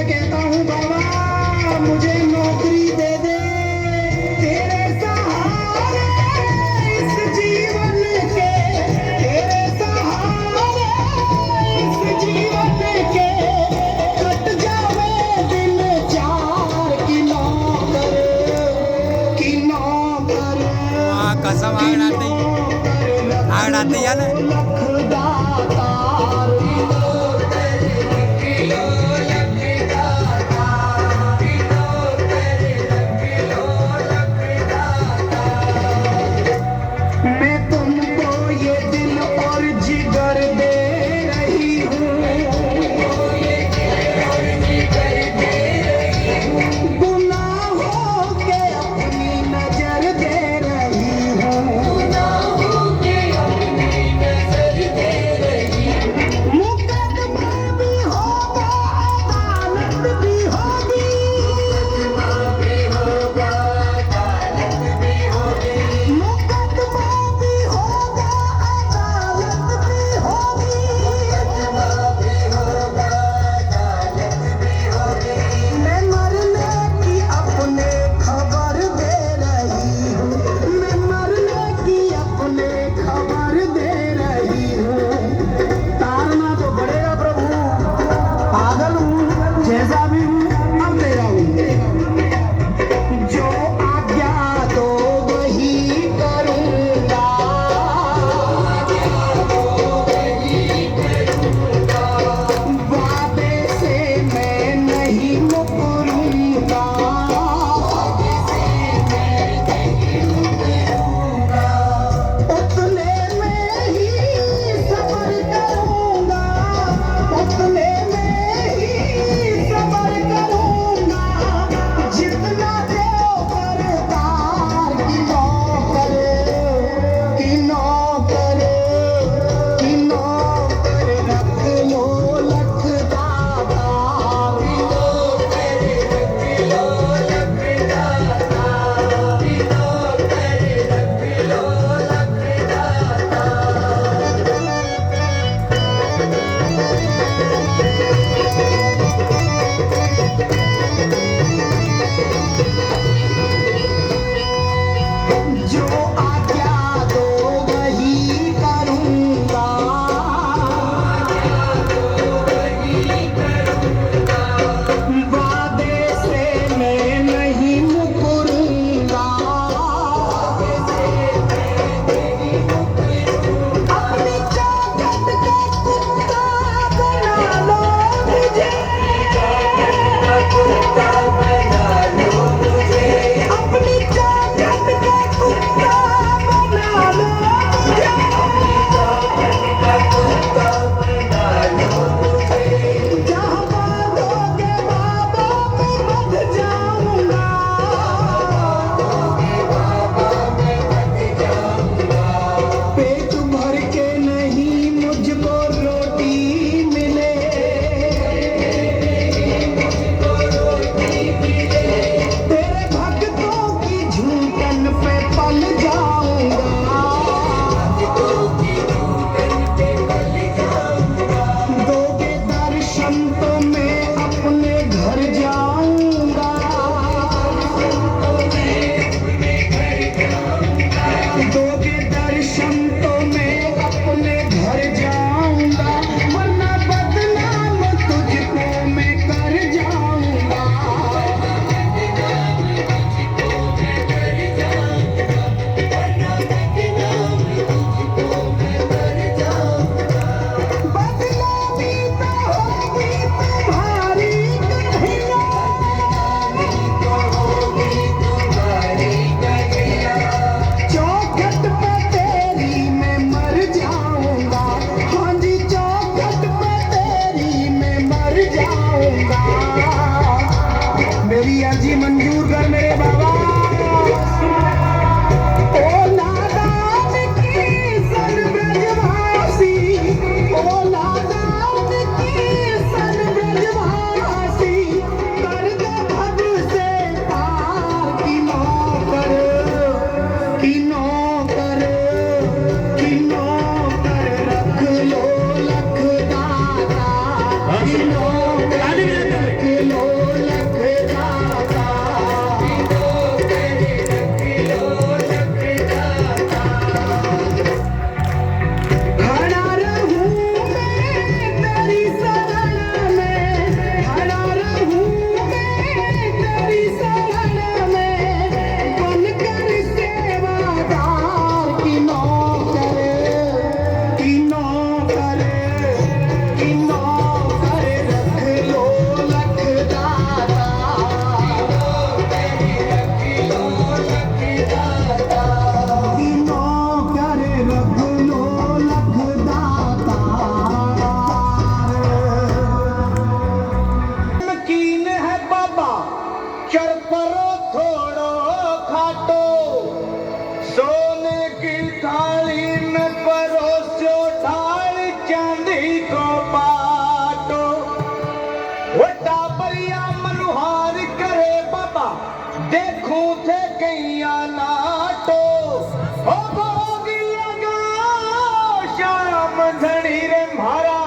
तुझसे कहता हूँ बाबा मुझे नौकरी दे दे, तेरे सहारे इस जीवन के, तेरे सहारे इस जीवन के, कट जावे दिन चार की नौकर, की नौकर। कसम आग डालते यार मैं तुमको ये दिल और जिगर दे रही हूँ, गुनाहों के अपनी नजर दे रही हूँ, मुकदमा भी होगा अदालत भी होगी, मुकदमा भी होगा अदालत भी होगी, मैं मरने की अपने खबर दे रही हूँ, मैं मरने की अपने खबर दे रही हूँ। तारना तो पड़ेगा प्रभु, पागल हूँ जैसा भी हूँ अब तेरा हूँ, जो आज्ञा दो वही करूँगा, वादे से मैं नहीं मुकरूँगा, उतने में ही सबर करूँगा, उतने में ही सबर करूँगा, जितना देवदार की नौकर, की नौकर, की नौकर रख लो लखदाता, जो आज्ञा दो वही करूँगा, वादे से मैं नहीं मुकरूँगा, अपनी चौखट का कुत्ता बना लो मुझे, अपनी चौखट का कुत्ता बना लो मुझे, जहाँ बांधोगे बाबा मैं बंध जाऊँगा, पेट भर के नहीं मुझको रोटी मिले, तेरे भक्तों की झूठन पे पल जाऊंगा, दोगे दर्शन तो मैं अपने घर जाऊंगा, दोगे दर्शन तो मैं अपने घर जाऊंगा, वरना बदनाम तुझको मैं कर जाऊंगा, बदनामी तो होगी तुम्हारी कहिया, चौखट पे तेरी मैं मर जाऊंगा, हाँ जी चौखट पे तेरी मैं मर जाऊंगा, मेरी अर्जी मंजूर कर मेरे बाबा। ओ नादान की सन ब्रजवासी, ओ नादान की सन ब्रजवासी, कर दे भव से पार की नौकर, की नौकर, की नौकर रख लो लखदाता, की नौकर रख लो देखूं थे कैया नाटो ओ भोग लगाओ श्याम धनी रे म्हारा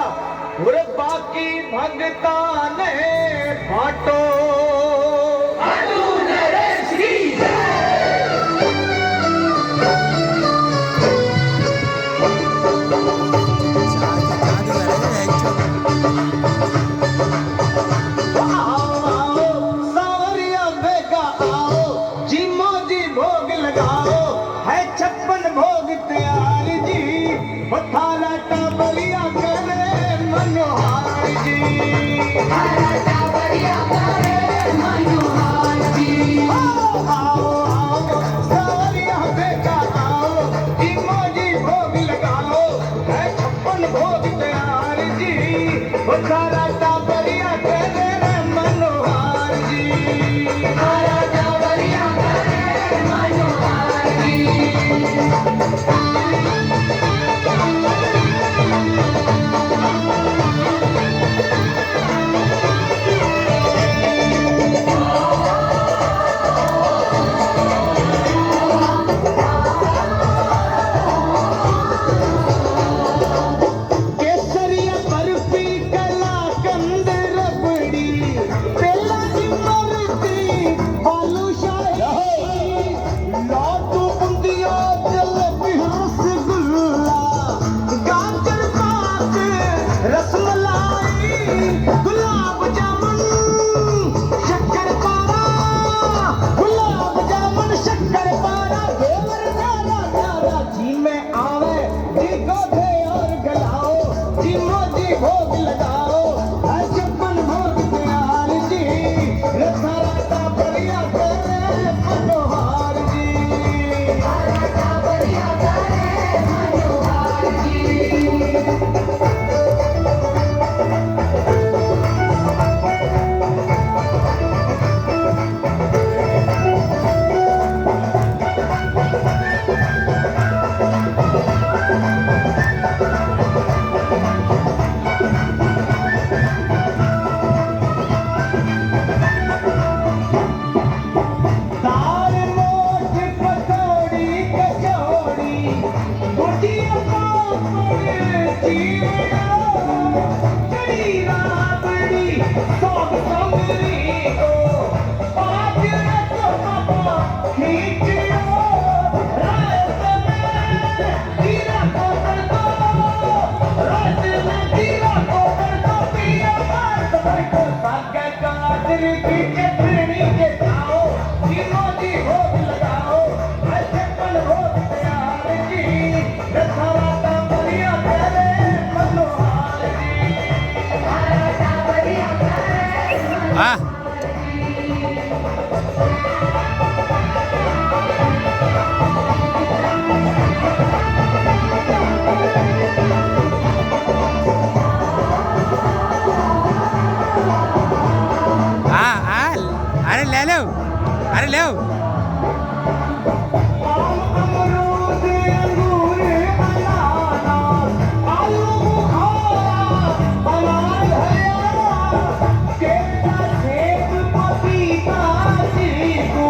और बाकी भगता ने बाटो सावरिया बेगा आओ जीमो जी भोग लगाओ है 56 भोग तैयार जी थाला टाबरिया करे मनोहार जी थाला टाबरिया करे मनोहार जी आओ आओ सावरिया बेगा आओ जीमो जी भोग लगाओ है 56 भोग तैयार जी थाला टाबरिया करे मनोहार जी थाला टाबरिया करे मनोहार जी केसरिया बर्फी कला कंद रबड़ी पेला इमरती बालूशाही लाडू बुंदिया जलेबी रसगुल्ला गाजर पाक रसमलाई गुलाब जामुन शक्कर पारा गुलाब जामुन शक्कर पारा देवर नारा नारा जी में आवे जी गोधे और गलाओ जी मोजी भोग लगाओ है 56 भोग तैयार जी रथा राता बढ़िया करे मनोहार जी राता बढ़िया करे मनोहार जी दाल मोठ पकौड़ी कचौड़ी गुजिया पापड़ चीवड़ा कड़ी राबड़ी सब समरी को पाँच रस बाबा खींचियो रस में जीरा को तड़को रस में जीरा को तड़को पिया मस्त बैठो साग गाजर की चटनी के खाओ जीमो जी भोग लगाओ है 56 भोग तैयार जी रथा राता बढ़िया करे मनोहार जी राता बढ़िया करे हाँ हाँ हाँ अरे ले लो अरे लो आम अमरूद अंगूर अनानास आलू बुखारा अनार हरियाणा केला सेब पपीता चीकू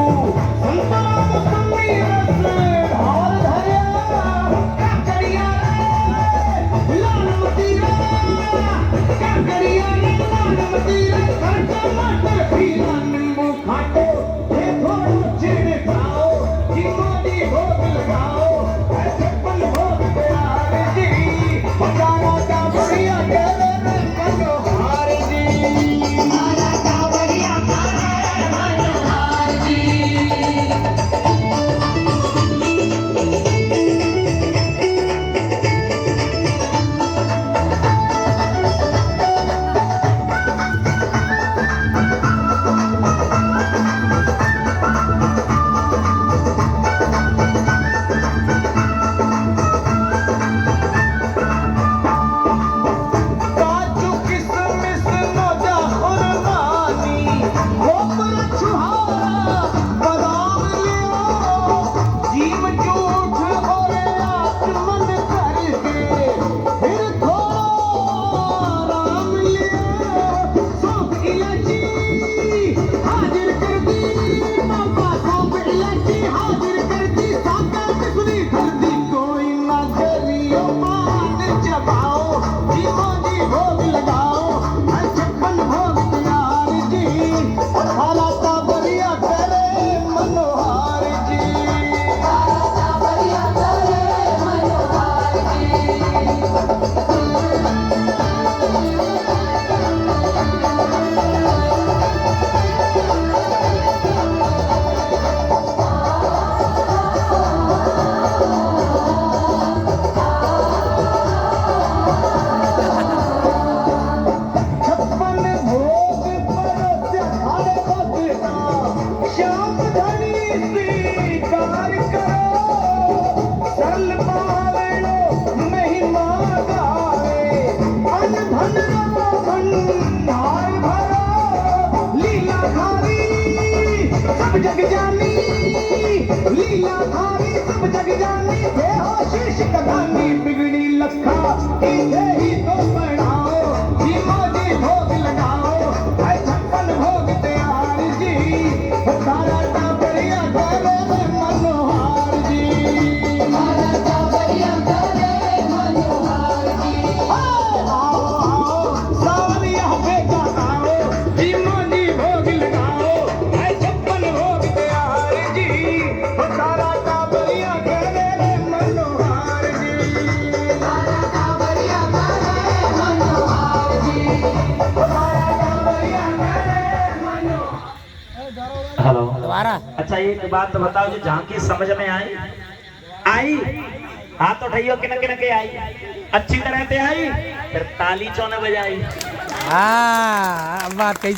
संतरा मौसमी रस ढाल हरियाणा काकड़िया रे लाल मतीरा काकड़िया रे लाल मतीरा टमाटर खीरा नींबू खाटो देखो दोबारा। अच्छा एक बात बताओ जो झांकी समझ में आई आई हाथ उठाइयो किन किन के आई अच्छी तरह से आई फिर ताली चौने बजाई। हाँ, अब बात कही।